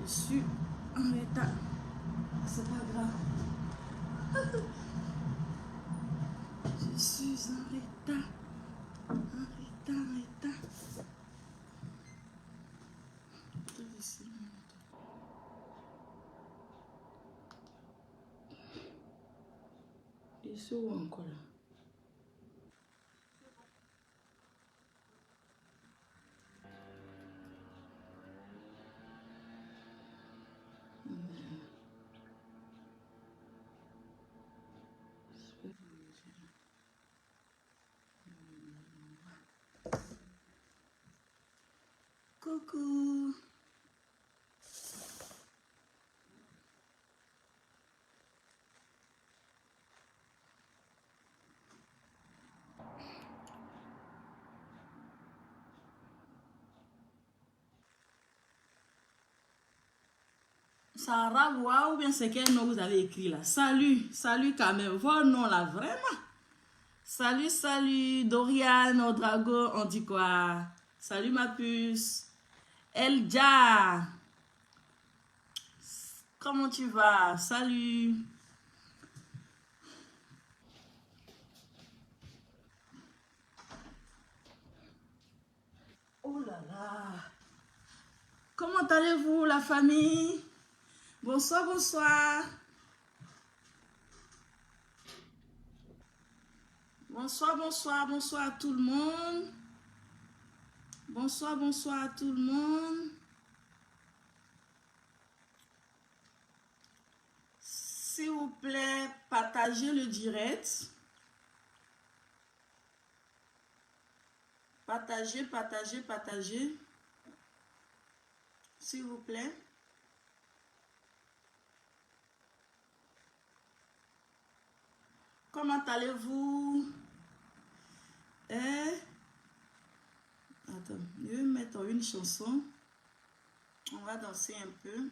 suis en retard. C'est pas grave. Je suis en retard. En retard, en retard. Ici ou encore là? Coucou. Sarah, ou bien c'est quel nom vous avez écrit là? Salut, salut quand même. Vos noms là, vraiment. Salut, salut, Dorian, au dragon, on dit quoi? Salut ma puce. Elja. Comment tu vas? Salut. Oh là là. Comment allez-vous la famille? Bonsoir, bonsoir. Bonsoir, bonsoir, bonsoir à tout le monde. Bonsoir, bonsoir à tout le monde. S'il vous plaît, partagez le direct. Partagez, partagez, partagez. S'il vous plaît. Comment allez-vous? Attends, je vais mettre une chanson. On va danser un peu.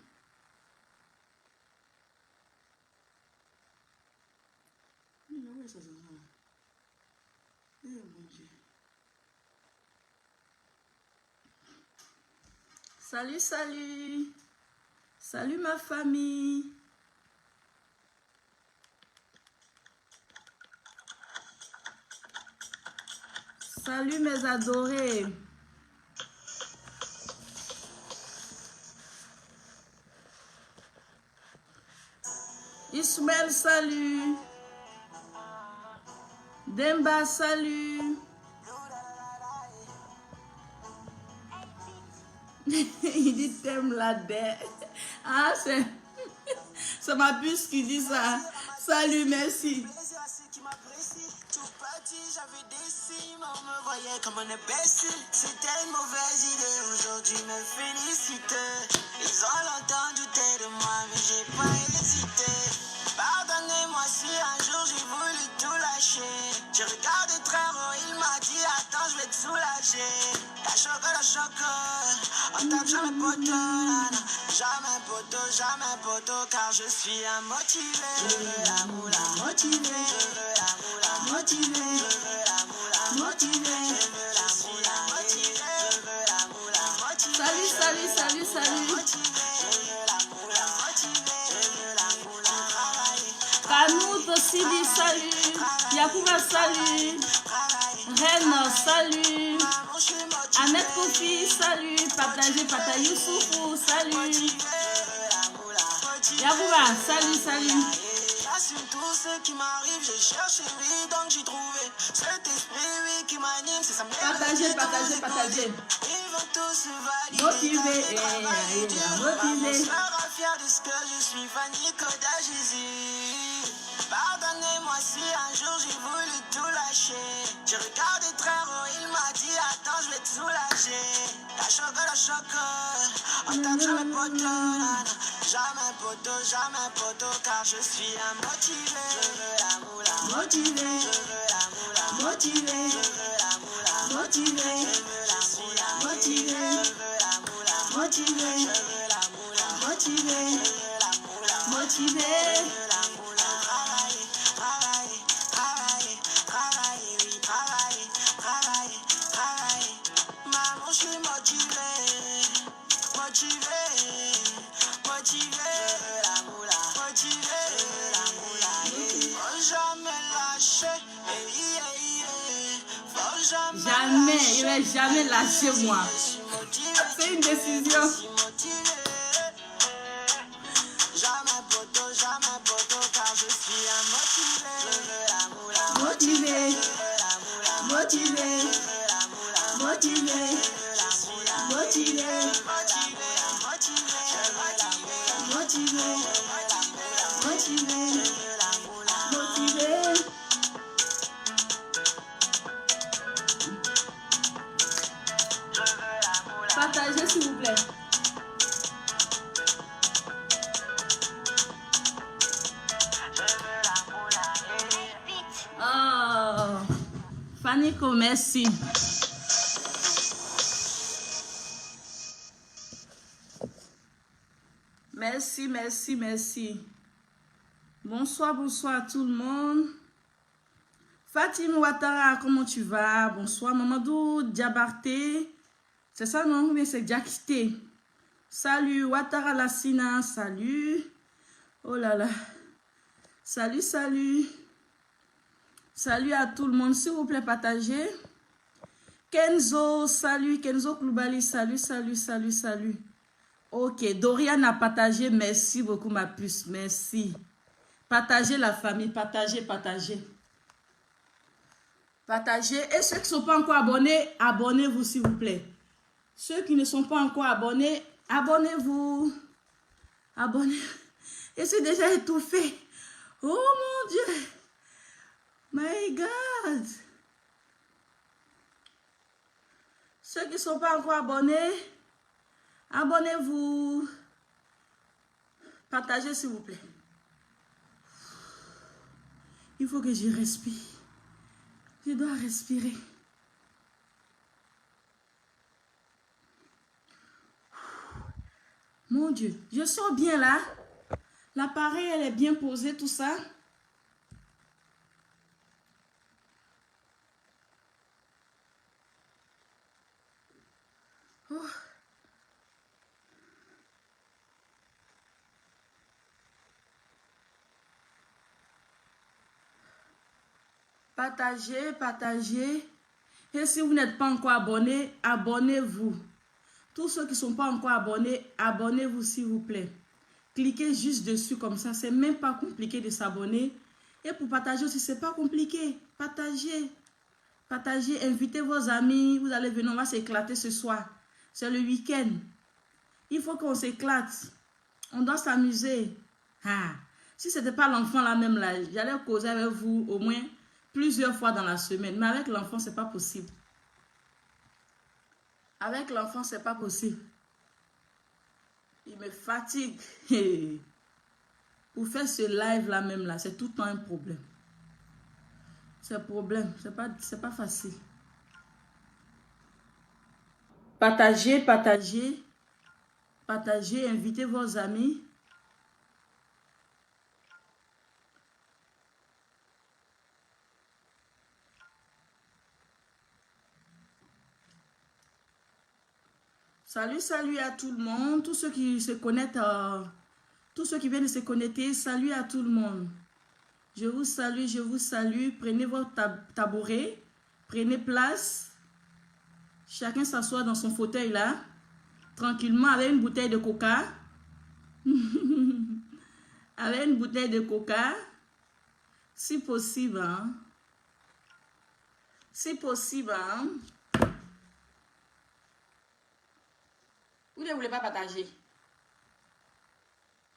Salut, salut. Salut ma famille. Salut mes adorés. Ismaël, salut. Demba, salut. Il dit t'aimes la dette. Ah, c'est ma puce qui dit ça. Salut, merci. J'avais des signes, on me voyait comme un imbécile. C'était une mauvaise idée, aujourd'hui me félicite. Ils ont longtemps douté de moi, mais j'ai pas hésité. Pardonnez-moi si un jour j'ai voulu tout lâcher. J'ai regardé très haut, il m'a dit attends, je vais te soulager. La choco, on tape jamais poteau, car je suis un motivé. Je veux la moula motivé, je veux la moula motivé, je veux la moula motivé, je veux la moula motivé, je veux la moula motivé. Salut, salut, salut, salut. Je veux la moula motivé, je veux la moula travailler. Kanout aussi dit salut. Yakouba, salut. Reine, salut. Annette Kofi, salut. Partagez, partagez. Youssoufou, salut. Yakouba, salut, salut. J'assume tout ce qui m'arrive, j'ai cherché, oui, donc j'ai trouvé cet esprit, oui, qui m'anime, c'est ça. Partagez, partagez, partagez. Ils vont tous se valider, motivé. Je serai fier de ce que je suis, Fanny Koda Jésus. Pardonnez-moi si un jour j'ai voulu tout lâcher. J'ai regardé très haut, il m'a dit attends, je vais te soulager. La choco, on tape jamais poteau, car je suis un motivé. Je veux la moula motivé, je veux la moula motivé, je veux la moula motivé, je veux la moula motivé, je veux la moula motivé, je veux la moula motivé, je veux la moula motivé, je veux la moula travailler, travailler, travailler, travailler, oui, travailler, travailler, travailler. Maman, je suis motivé, motivé. il n'est jamais lâché moi. C'est une décision. Jamais poteau, car je suis un motivé. Je veux l'amour, la Motivé, motivé. motivé, motivé, motivé, motivé, motivé. Partagez s'il vous plaît. Oh, Fanico, merci. Merci, merci, merci. Bonsoir, bonsoir à tout le monde. Fatim Ouattara, comment tu vas? Bonsoir, Mamadou Diabarté. C'est ça, non? Mais c'est Diakité. Salut, Ouattara Lassina, salut. Oh là là. Salut, salut. Salut à tout le monde. S'il vous plaît, partagez. Kenzo, salut. Kenzo Kloubali, salut, salut, salut, salut. Ok, Dorian a partagé. Merci beaucoup, ma puce. Merci. Partagez la famille. Partagez, partagez. Partagez. Et ceux qui ne sont pas encore abonnés, abonnez-vous, s'il vous plaît. Ceux qui ne sont pas encore abonnés, abonnez-vous. Abonnez. Je suis déjà étouffée. Oh mon Dieu. My God. Ceux qui ne sont pas encore abonnés, abonnez-vous. Partagez, s'il vous plaît. Il faut que je respire. Je dois respirer. Mon Dieu, je sors bien là. L'appareil, elle est bien posée, tout ça. Oh. Partagez, partagez. Et si vous n'êtes pas encore abonné, abonnez-vous. Tous ceux qui ne sont pas encore abonnés, abonnez-vous s'il vous plaît. Cliquez juste dessus comme ça. C'est même pas compliqué de s'abonner. Et pour partager aussi, c'est pas compliqué. Partagez. Partagez, invitez vos amis. Vous allez venir, on va s'éclater ce soir. C'est le week-end. Il faut qu'on s'éclate. On doit s'amuser. Ah. Si ce n'était pas l'enfant là même là, j'allais causer avec vous au moins plusieurs fois dans la semaine. Mais avec l'enfant, ce n'est pas possible. Avec l'enfant, ce n'est pas possible. Il me fatigue. Pour faire ce live là même là, c'est tout le temps un problème. C'est un problème. C'est pas facile. Partagez, partagez. Partagez, invitez vos amis. Salut, salut à tout le monde. Tous ceux qui se connectent, tous ceux qui viennent de se connecter, salut à tout le monde. Je vous salue, je vous salue. Prenez votre tabouret, prenez place. Chacun s'assoit dans son fauteuil là, tranquillement avec une bouteille de coca. Avec une bouteille de coca, si possible. Hein? Si possible. Hein? Vous ne voulez pas partager?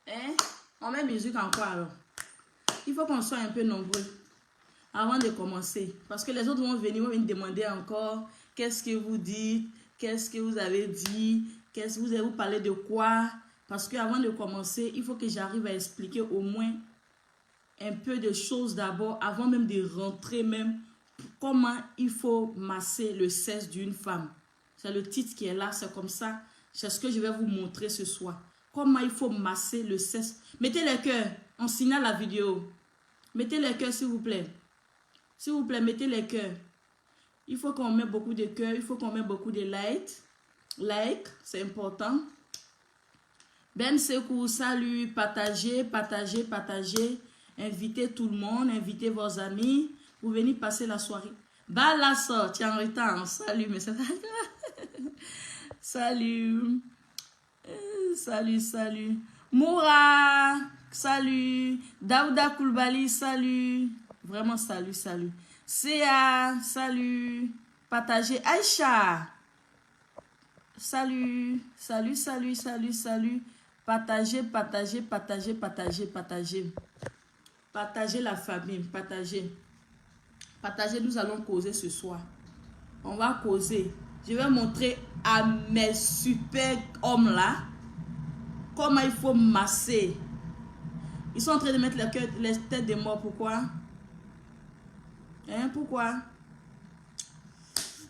Hein? On met musique encore alors. Il faut qu'on soit un peu nombreux avant de commencer. Parce que les autres vont venir me demander encore qu'est-ce que vous dites, qu'est-ce que vous avez dit, qu'est-ce que vous avez parlé de quoi. Parce qu'avant de commencer, il faut que j'arrive à expliquer au moins un peu de choses d'abord, avant même de rentrer même, comment il faut masser le sexe d'une femme. C'est le titre qui est là, c'est comme ça. C'est ce que je vais vous montrer ce soir. Comment il faut masser le sexe. Mettez les cœurs. On signale la vidéo. Mettez les cœurs, s'il vous plaît. S'il vous plaît, mettez les cœurs. Il faut qu'on mette beaucoup de cœurs. Il faut qu'on mette beaucoup de likes. Like, c'est important. Ben Sekou, salut. Partagez, partagez, partagez. Invitez tout le monde. Invitez vos amis. Vous venez passer la soirée. Balasso, tu es en retard. Salut, mais c'est... Salut. Salut. Moura, salut. Daouda Koulibaly, salut. Vraiment, salut. Céa, salut. Partagez. Aïcha. Salut. Partagez. Partagez la famille, partagez. Nous allons causer ce soir. On va causer. Je vais montrer à mes super hommes là comment il faut masser. Ils sont en train de mettre les têtes de mort. Pourquoi? Pourquoi?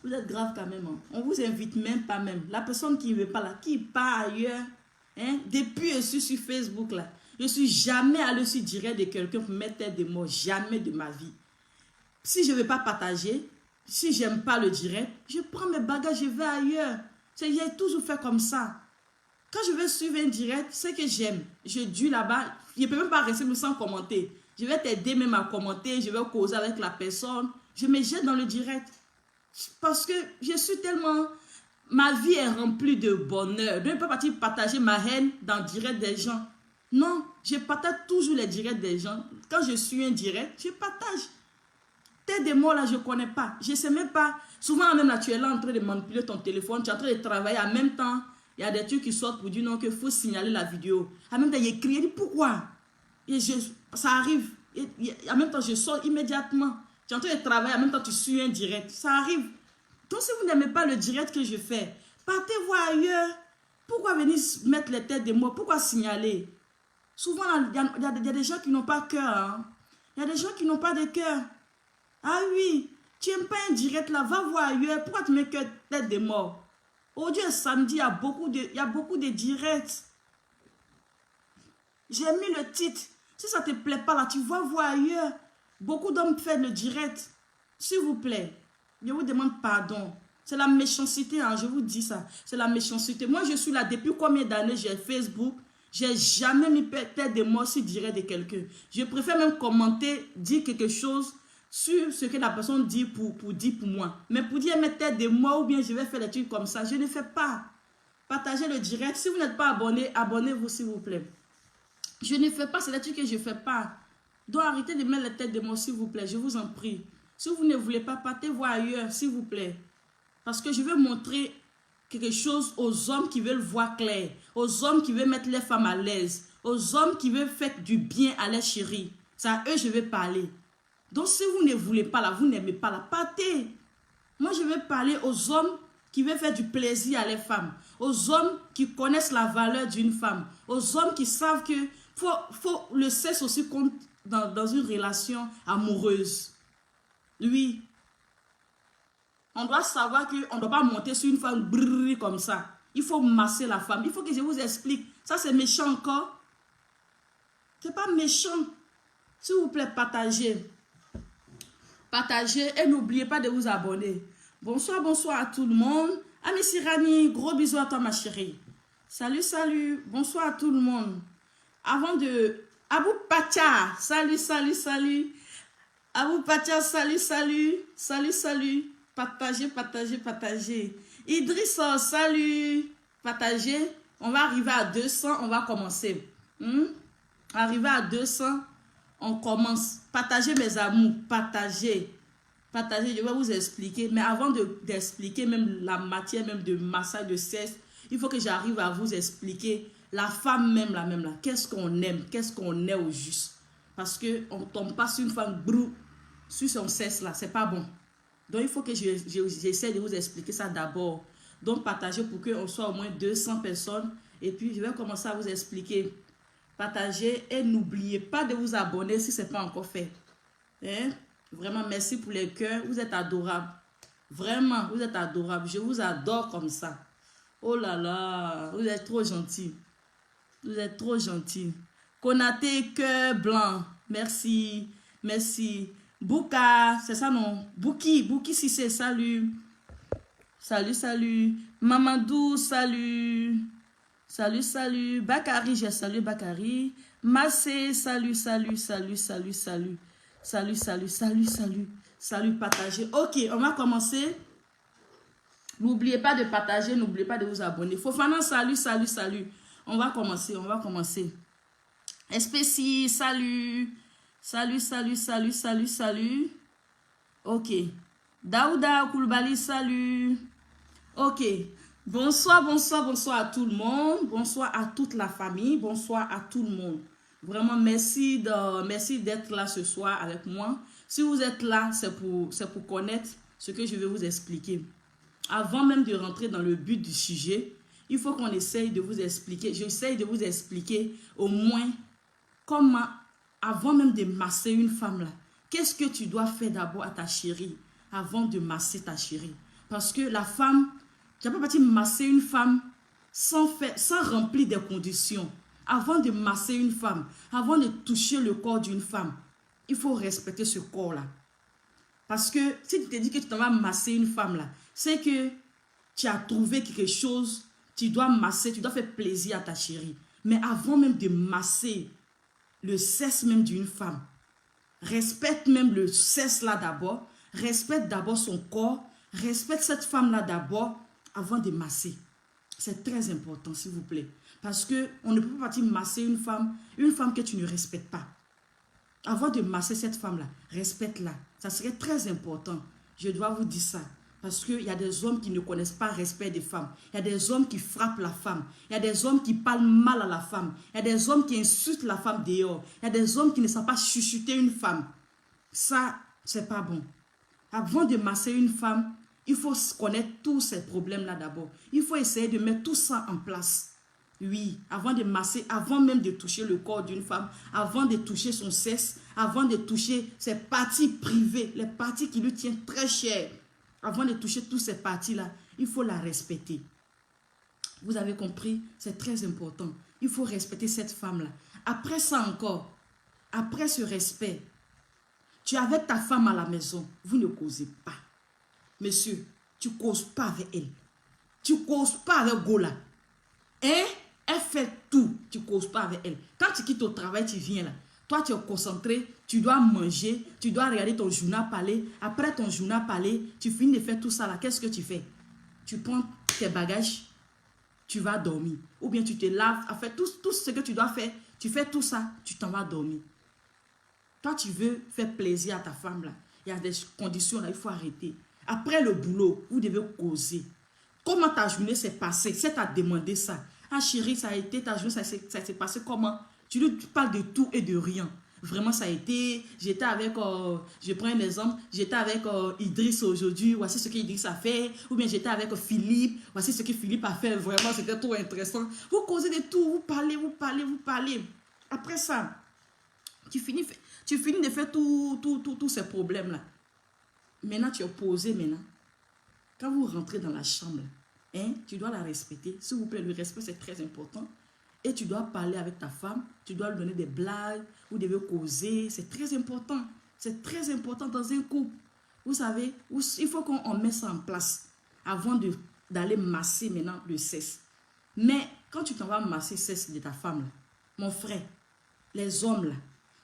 Vous êtes grave quand même. On vous invite même pas même. La personne qui ne veut pas là, qui part ailleurs. Depuis je suis sur Facebook là. Je ne suis jamais allé sur direct de quelqu'un pour mettre tête de mort. Jamais de ma vie. Si je ne veux pas partager, si je n'aime pas le direct, je prends mes bagages, je vais ailleurs. J'ai toujours fait comme ça. Quand je vais suivre un direct, c'est que j'aime. Je dis là-bas, je ne peux même pas rester sans commenter. Je vais t'aider même à commenter, je vais causer avec la personne. Je me jette dans le direct. Parce que je suis tellement... Ma vie est remplie de bonheur. Je ne peux pas partager ma haine dans le direct des gens. Non, je partage toujours les directs des gens. Quand je suis un direct, je partage. Tête de mots là, je ne connais pas. Je ne sais même pas. Souvent même là, tu es là en train de manipuler ton téléphone. Tu es en train de travailler. En même temps, il y a des trucs qui sortent pour dire non, qu'il faut signaler la vidéo. En même temps, il écrit, il dit pourquoi? Et ça arrive. En même temps, je sors immédiatement. Tu es en train de travailler. En même temps, tu suis un direct. Ça arrive. Donc, si vous n'aimez pas le direct que je fais, partez voir ailleurs. Pourquoi venir mettre les têtes de mots? Pourquoi signaler? Souvent, il y a des gens qui n'ont pas cœur. Hein? Il y a des gens qui n'ont pas de cœur. Ah oui, tu n'aimes pas un direct là, va voir ailleurs. Pourquoi tu mets que tête de mort? Aujourd'hui et samedi, il y a beaucoup de directs. J'ai mis le titre. Si ça ne te plaît pas là, tu vas voir ailleurs. Beaucoup d'hommes font le direct. S'il vous plaît, je vous demande pardon. C'est la méchanceté, hein, je vous dis ça. C'est la méchanceté. Moi, je suis là depuis combien d'années j'ai Facebook. J'ai jamais mis tête de mort sur direct de quelqu'un. Je préfère même commenter, dire quelque chose sur ce que la personne dit pour moi. Mais pour dire mettre tête de mort ou bien je vais faire des trucs comme ça, je ne fais pas. Partagez le direct. Si vous n'êtes pas abonné, abonnez-vous s'il vous plaît. Je ne fais pas, c'est des trucs que je ne fais pas. Donc arrêtez de mettre la tête de mort s'il vous plaît, je vous en prie. Si vous ne voulez pas, partez voir ailleurs s'il vous plaît. Parce que je veux montrer quelque chose aux hommes qui veulent voir clair, aux hommes qui veulent mettre les femmes à l'aise, aux hommes qui veulent faire du bien à leurs chéris. C'est à eux que je vais parler. Donc si vous ne voulez pas là, vous n'aimez pas là, partez. Moi je vais parler aux hommes qui veulent faire du plaisir à les femmes, aux hommes qui connaissent la valeur d'une femme, aux hommes qui savent que faut le sexe aussi compte dans une relation amoureuse. Oui. On doit savoir qu'on ne doit pas monter sur une femme brrr, comme ça. Il faut masser la femme. Il faut que je vous explique. Ça, c'est méchant encore. C'est pas méchant. S'il vous plaît, partagez. Partagez et n'oubliez pas de vous abonner. Bonsoir à tout le monde. Ami Sirani, gros bisous à toi, ma chérie. Salut. Bonsoir à tout le monde. Avant de... Abou Pacha, salut. Abou Pacha, salut. Partagez. Idriss, salut. Partagez. On va arriver à 200. On va commencer. Arriver à 200. On commence. Partagez mes amours. Partagez. Je vais vous expliquer. Mais avant d'expliquer même la matière même de massage de sexe, il faut que j'arrive à vous expliquer la femme même là. Qu'est-ce qu'on aime? Qu'est-ce qu'on est au juste? Parce qu'on ne tombe pas sur une femme brou sur son sexe là. C'est pas bon. Donc, il faut que j'essaie de vous expliquer ça d'abord. Donc, partagez pour qu'on soit au moins 200 personnes. Et puis, je vais commencer à vous expliquer. Partagez et n'oubliez pas de vous abonner si ce n'est pas encore fait. Vraiment, merci pour les cœurs. Vous êtes adorables. Vraiment, vous êtes adorables. Je vous adore comme ça. Oh là là, vous êtes trop gentils. Konaté, cœur blanc. Merci. Bouka, c'est ça non? Bouki si c'est salut. Mamadou, salut. Bakari, j'ai salué Bakari. Massé, salut. salut, partagez. Ok, on va commencer. N'oubliez pas de partager, n'oubliez pas de vous abonner. Fofana, salut, salut, salut. On va commencer, on va commencer. SPC, salut. Salut, salut, salut, salut, salut. Ok. Daouda Koulibaly, salut. Ok. Bonsoir, bonsoir, bonsoir à tout le monde. Bonsoir à toute la famille. Bonsoir à tout le monde. Vraiment, merci d'être là ce soir avec moi. Si vous êtes là, c'est pour connaître ce que je vais vous expliquer. Avant même de rentrer dans le but du sujet, il faut qu'on essaye de vous expliquer. J'essaye de vous expliquer au moins comment, avant même de masser une femme là, qu'est-ce que tu dois faire d'abord à ta chérie avant de masser ta chérie. Parce que la femme, tu n'as pas parti masser une femme sans remplir des conditions. Avant de masser une femme, avant de toucher le corps d'une femme, il faut respecter ce corps-là. Parce que si tu te dis que tu t'en vas masser une femme là, c'est que tu as trouvé quelque chose, tu dois masser, tu dois faire plaisir à ta chérie. Mais avant même de masser le sexe même d'une femme, respecte même le sexe là d'abord, respecte d'abord son corps, respecte cette femme là d'abord avant de masser. C'est très important, s'il vous plaît. Parce qu'on ne peut pas partir masser une femme que tu ne respectes pas. Avant de masser cette femme-là, respecte-la. Ça serait très important. Je dois vous dire ça. Parce qu'il y a des hommes qui ne connaissent pas le respect des femmes. Il y a des hommes qui frappent la femme. Il y a des hommes qui parlent mal à la femme. Il y a des hommes qui insultent la femme dehors. Il y a des hommes qui ne savent pas chuchoter une femme. Ça, c'est pas bon. Avant de masser une femme, il faut connaître tous ces problèmes-là d'abord. Il faut essayer de mettre tout ça en place. Oui, avant de masser, avant même de toucher le corps d'une femme, avant de toucher son sexe, avant de toucher ses parties privées, les parties qui lui tiennent très cher, avant de toucher toutes ces parties-là, il faut la respecter. Vous avez compris? C'est très important. Il faut respecter cette femme-là. Après ça encore, après ce respect, tu es avec ta femme à la maison, vous ne causez pas. Monsieur, tu ne causes pas avec elle. Tu ne causes pas avec Gola. Hein? Elle fait tout, tu ne causes pas avec elle. Quand tu quittes au travail, tu viens là. Toi, tu es concentré, tu dois manger, tu dois regarder ton journal parler. Après ton journal parler, tu finis de faire tout ça là. Qu'est-ce que tu fais? Tu prends tes bagages, tu vas dormir. Ou bien tu te laves, en fait, tout ce que tu dois faire, tu fais tout ça, tu t'en vas dormir. Toi, tu veux faire plaisir à ta femme là. Il y a des conditions là, il faut arrêter. Après le boulot, vous devez causer. Comment ta journée s'est passée? C'est à demander ça. Ah chérie, ça a été, ta journée, ça s'est passé comment? Tu lui parles de tout et de rien. Vraiment, ça a été, j'étais avec, je prends un exemple, j'étais avec Idriss aujourd'hui, voici ce qu'Idriss a fait. Ou bien j'étais avec Philippe, voici ce que Philippe a fait. Vraiment, c'était trop intéressant. Vous causez de tout, vous parlez. Après ça, tu finis de faire tous ces problèmes-là. Maintenant, tu es posé maintenant. Quand vous rentrez dans la chambre, hein, tu dois la respecter. S'il vous plaît, le respect, c'est très important. Et tu dois parler avec ta femme. Tu dois lui donner des blagues. Vous devez causer. C'est très important. C'est très important dans un couple. Vous savez, il faut qu'on mette ça en place avant d'aller masser maintenant le sexe. Mais quand tu t'en vas masser le sexe de ta femme, là, mon frère, les hommes, là,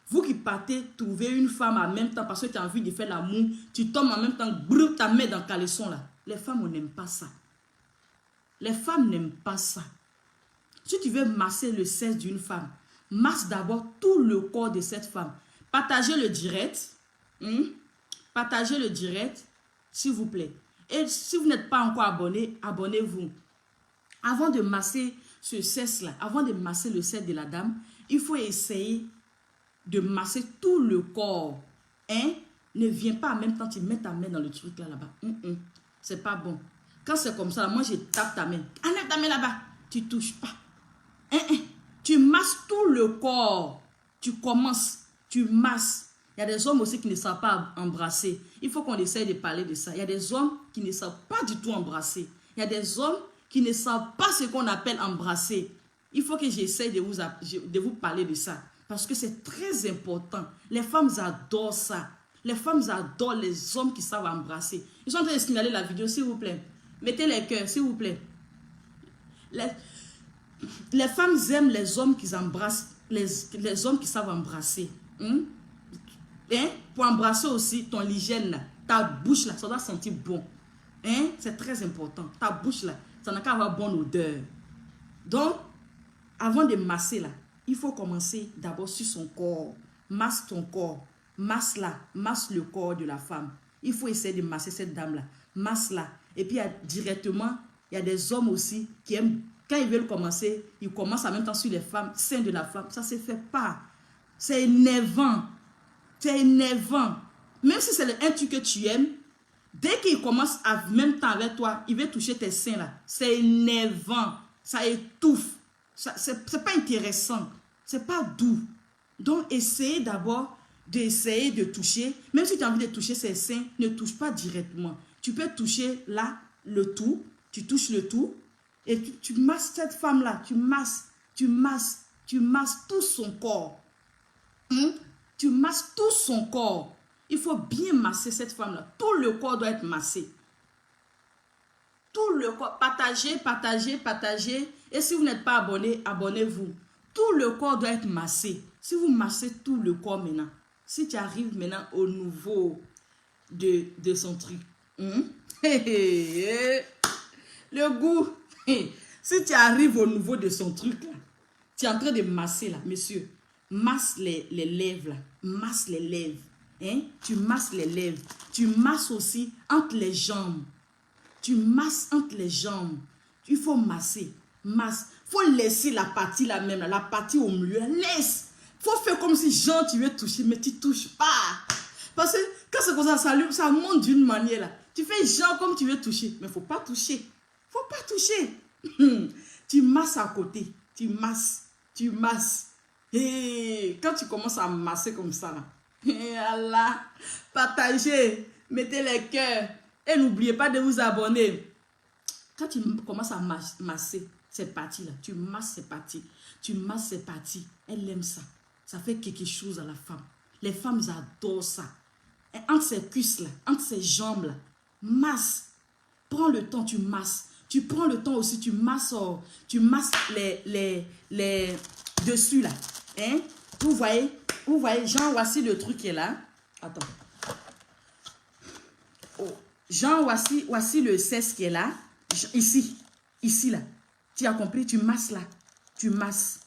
vous qui partez trouver une femme en même temps parce que tu as envie de faire l'amour, tu tombes en même temps, brûle ta main dans le caleçon là. Les femmes, on n'aime pas ça. Les femmes n'aiment pas ça. Si tu veux masser le sexe d'une femme, masse d'abord tout le corps de cette femme. Partagez le direct. Partagez le direct, s'il vous plaît. Et si vous n'êtes pas encore abonné, abonnez-vous. Avant de masser ce sexe-là, avant de masser le sexe de la dame, il faut essayer de masser tout le corps. Hein? Ne viens pas en même temps, tu mets ta main dans le truc là-bas. C'est pas bon. Quand c'est comme ça, moi je tape ta main. Enlève ta main là-bas. Tu touches pas. Tu masses tout le corps. Tu commences. Tu masses. Il y a des hommes aussi qui ne savent pas embrasser. Il faut qu'on essaye de parler de ça. Il y a des hommes qui ne savent pas du tout embrasser. Il y a des hommes qui ne savent pas ce qu'on appelle embrasser. Il faut que j'essaye de vous parler de ça. Parce que c'est très important. Les femmes adorent ça. Les femmes adorent les hommes qui savent embrasser. Ils sont en train de signaler la vidéo, s'il vous plaît. Mettez les cœurs, s'il vous plaît. Les femmes aiment les hommes qui embrassent, les hommes qui savent embrasser. Hein? Pour embrasser aussi ton hygiène, là, ta bouche, là, ça doit sentir bon. Hein? C'est très important. Ta bouche, là, ça n'a qu'à avoir bonne odeur. Donc, avant de masser, là, il faut commencer d'abord sur son corps. Masse ton corps. Masse là. Masse le corps de la femme. Il faut essayer de masser cette dame-là. Masse là. Et puis, directement, il y a des hommes aussi qui aiment, quand ils veulent commencer, ils commencent en même temps sur les femmes, sein de la femme. Ça ne se fait pas. C'est énervant. C'est énervant. Même si c'est un truc que tu aimes, dès qu'il commence en même temps avec toi, il veut toucher tes seins là. C'est énervant. Ça étouffe. C'est pas intéressant. C'est pas doux. Donc, essayez d'abord d'essayer de toucher. Même si tu as envie de toucher ses seins, ne touche pas directement. Tu peux toucher là, le tout. Tu touches le tout. Et tu masses cette femme-là. Tu masses tout son corps. Tu masses tout son corps. Il faut bien masser cette femme-là. Tout le corps doit être massé. Tout le corps. Partagez. Et si vous n'êtes pas abonné, abonnez-vous. Tout le corps doit être massé. Si vous massez tout le corps maintenant, si tu arrives maintenant au niveau de son truc, le goût, si tu arrives au niveau de son truc là, tu es en train de masser là, monsieur, masse les lèvres là, masse les lèvres, hein? Tu masses les lèvres, tu masses aussi entre les jambes, tu masses entre les jambes, il faut masser, masse, faut laisser la partie là même, la partie au milieu, laisse. Faut faire comme si genre tu veux toucher, mais tu touches pas. Parce que quand c'est comme ça monte d'une manière là. Tu fais genre comme tu veux toucher, mais faut pas toucher. Faut pas toucher. Tu masses à côté. Tu masses. Et quand tu commences à masser comme ça là, et Allah, partagez, mettez les cœurs. Et n'oubliez pas de vous abonner. Quand tu commences à masser cette partie là, tu masses cette partie. Tu masses cette partie. Elle aime ça. Ça fait quelque chose à la femme. Les femmes adorent ça. Et entre ses cuisses là, entre ses jambes là, masse. Prends le temps, tu masses. Tu prends le temps aussi, tu masses les dessus là. Hein? Vous voyez, genre, voici le truc qui est là. Attends. Oh. Genre, voici le cesse qui est là. Ici là. Tu as compris? Tu masses là. Tu masses.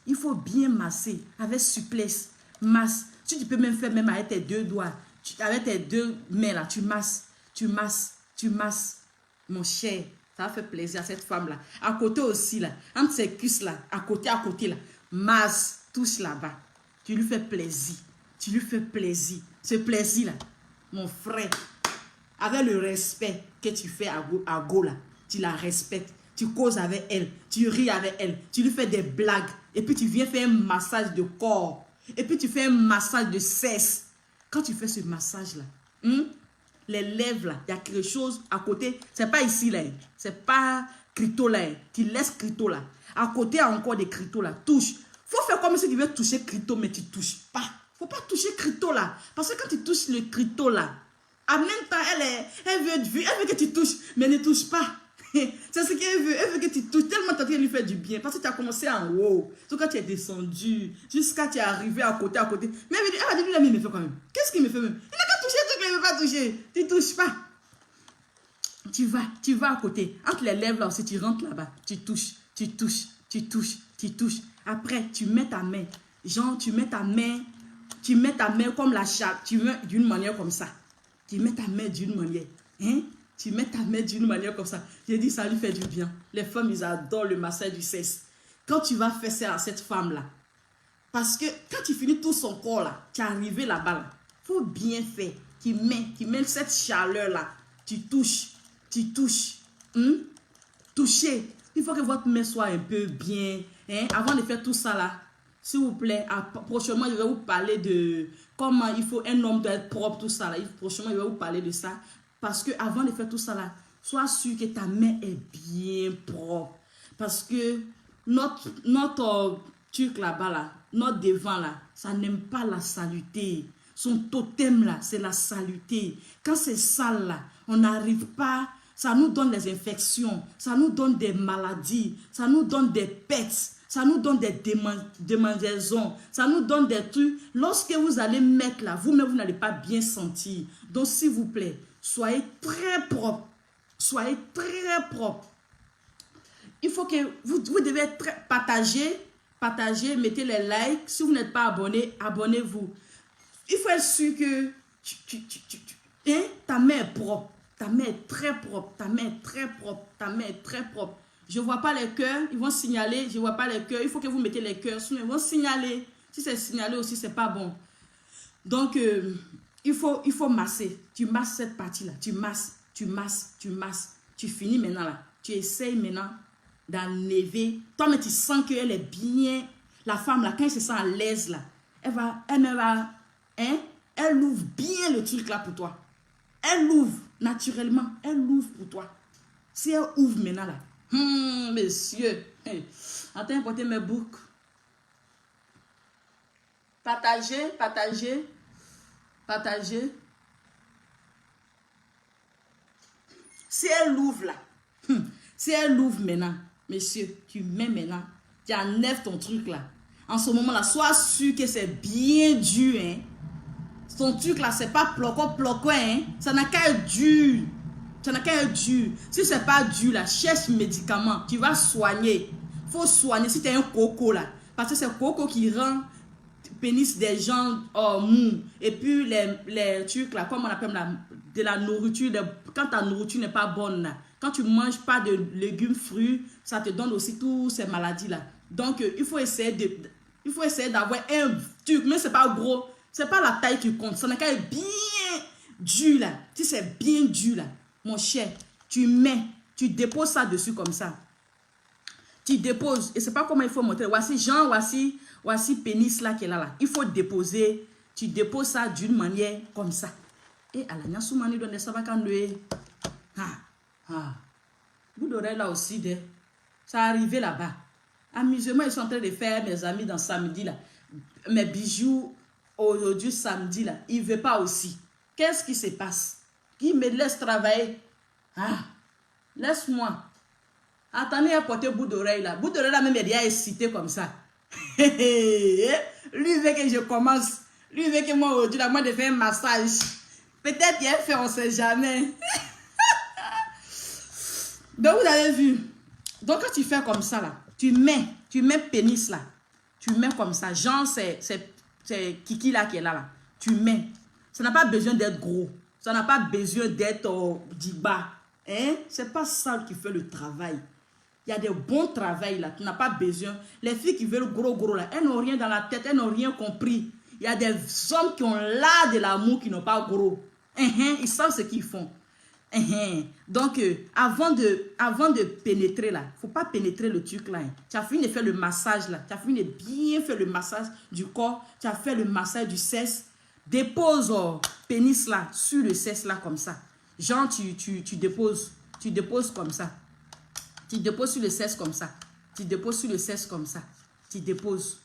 Il faut bien masser avec souplesse. Masse. Tu peux même faire même avec tes deux doigts. Avec tes deux mains là, tu masses. Mon cher, ça va faire plaisir à cette femme là. À côté aussi là, entre ses cuisses là, à côté là. Masse, touche là-bas. Tu lui fais plaisir. Ce plaisir là, mon frère, avec le respect que tu fais à Go là, tu la respectes. Tu causes avec elle, tu ris avec elle, tu lui fais des blagues. Et puis tu viens faire un massage de corps. Et puis tu fais un massage de cesse. Quand tu fais ce massage-là, les lèvres, là, il y a quelque chose à côté. C'est pas ici, là. C'est pas crito, là. Tu laisses crito, là. À côté, il y a encore des crito, là. Touche. Faut faire comme si tu veux toucher crito, mais tu touches pas. Faut pas toucher crito, là. Parce que quand tu touches le crito, là, en même temps, elle veut que tu touches, mais ne touche pas. C'est ce qu'elle veut. Elle veut que tu touches tellement tu lui fait du bien. Parce que tu as commencé en haut. Tout quand tu es descendu. Jusqu'à tu es arrivé à côté. Mais elle va dire, lui, il me fait quand même. Qu'est-ce qu'il me fait même? Il n'a qu'à toucher, truc, il ne veut pas toucher. Tu ne touches pas. Tu vas à côté. Entre les lèvres là aussi, tu rentres là-bas. Tu touches. Après, tu mets ta main. Genre, tu mets ta main comme la chape. Tu mets d'une manière comme ça. Tu mets ta main d'une manière. Hein? Tu mets ta main d'une manière comme ça. J'ai dit, ça lui fait du bien. Les femmes, ils adorent le massage du sexe. Quand tu vas faire ça à cette femme-là, parce que quand tu finis tout son corps là, tu es arrivé là-bas, là, faut bien faire. Tu mets cette chaleur-là. Tu touches. Toucher. Il faut que votre main soit un peu bien. Hein? Avant de faire tout ça là, s'il vous plaît, prochainement, je vais vous parler de comment il faut un homme doit être propre, tout ça là. Prochainement, je vais vous parler de ça. Parce que avant de faire tout ça là, sois sûr que ta main est bien propre. Parce que notre truc là-bas là, notre devant là, ça n'aime pas la saleté. Son totem là, c'est la saleté. Quand c'est sale là, on n'arrive pas, ça nous donne des infections, ça nous donne des maladies, ça nous donne des pets. Ça nous donne des démangeaisons. Ça nous donne des trucs. Lorsque vous allez mettre là, vous-même, vous n'allez pas bien sentir. Donc, s'il vous plaît, soyez très propre. Soyez très propre. Il faut que vous devez partager, mettez les likes. Si vous n'êtes pas abonné, abonnez-vous. Il faut être sûr que ta main est propre. Ta main est très propre. Ta main est très propre. Ta main est très propre. Je ne vois pas les cœurs. Ils vont signaler. Je ne vois pas les cœurs. Il faut que vous mettez les cœurs. Sinon, ils vont signaler. Si c'est signalé aussi, ce n'est pas bon. Donc, il faut masser. Tu masses cette partie-là. Tu masses. Tu finis maintenant là. Tu essayes maintenant d'enlever. Toi, mais tu sens qu'elle est bien. La femme là, quand elle se sent à l'aise là, elle ouvre bien le truc là pour toi. Elle ouvre naturellement. Elle ouvre pour toi. Si elle ouvre maintenant là, messieurs, attends, portez mes boucles. Partagez. Si elle ouvre là, si elle ouvre maintenant, messieurs, tu mets maintenant, tu enlèves ton truc là. En ce moment là, sois sûr que c'est bien dur, hein. Ton truc là, c'est pas ploco, hein. Ça n'a qu'à être dur. Ça n'a qu'à être dur. Si c'est pas dur là, cherche médicament. Tu vas soigner. Faut soigner si tu es un coco là. Parce que c'est le coco qui rend pénis des gens mous. Et puis les trucs là, comme on appelle de la nourriture, quand ta nourriture n'est pas bonne là, quand tu manges pas de légumes, fruits, ça te donne aussi toutes ces maladies là. Donc il faut essayer d'avoir un truc, mais c'est pas gros, c'est pas la taille qui compte, ça n'a qu'à être bien dur là. Si c'est bien dur là, mon cher, tu déposes ça dessus comme ça. Tu déposes, et c'est pas comment il faut montrer. Voici pénis là qui est là. Il faut déposer, tu déposes ça d'une manière comme ça. Et à la Nyasoumani donne ça va quand bout d'oreille là aussi, ça arrivé là-bas. Amusement, ils sont en train de faire mes amis dans samedi là. Mes bijoux aujourd'hui samedi là. Ils ne veulent pas aussi. Qu'est-ce qui se passe? Qui me laisse travailler? Laisse-moi. Attendez à porter bout d'oreille là. Bout d'oreille là même il y a excité comme ça. Lui veut que je commence. Lui veut que moi aujourd'hui là, moi de faire un massage. Peut-être qu'il a fait, on ne sait jamais. Donc vous avez vu. Donc quand tu fais comme ça là, tu mets pénis là. Tu mets comme ça. Genre c'est Kiki là qui est là. Tu mets. Ça n'a pas besoin d'être gros. Ça n'a pas besoin d'être du bas. Hein? C'est pas ça qui fait le travail. Il y a des bons travails là. Tu n'as pas besoin. Les filles qui veulent gros là, elles n'ont rien dans la tête. Elles n'ont rien compris. Il y a des hommes qui ont l'art de l'amour qui n'ont pas gros. Ils savent ce qu'ils font. Donc, avant de pénétrer là, il ne faut pas pénétrer le truc là. Tu as fini de faire le massage là. Tu as fini de bien faire le massage du corps. Tu as fait le massage du sexe. Dépose pénis là sur le sexe là comme ça. Genre, tu déposes comme ça. Tu déposes sur le sexe comme ça. Tu déposes sur le sexe comme ça. Tu déposes.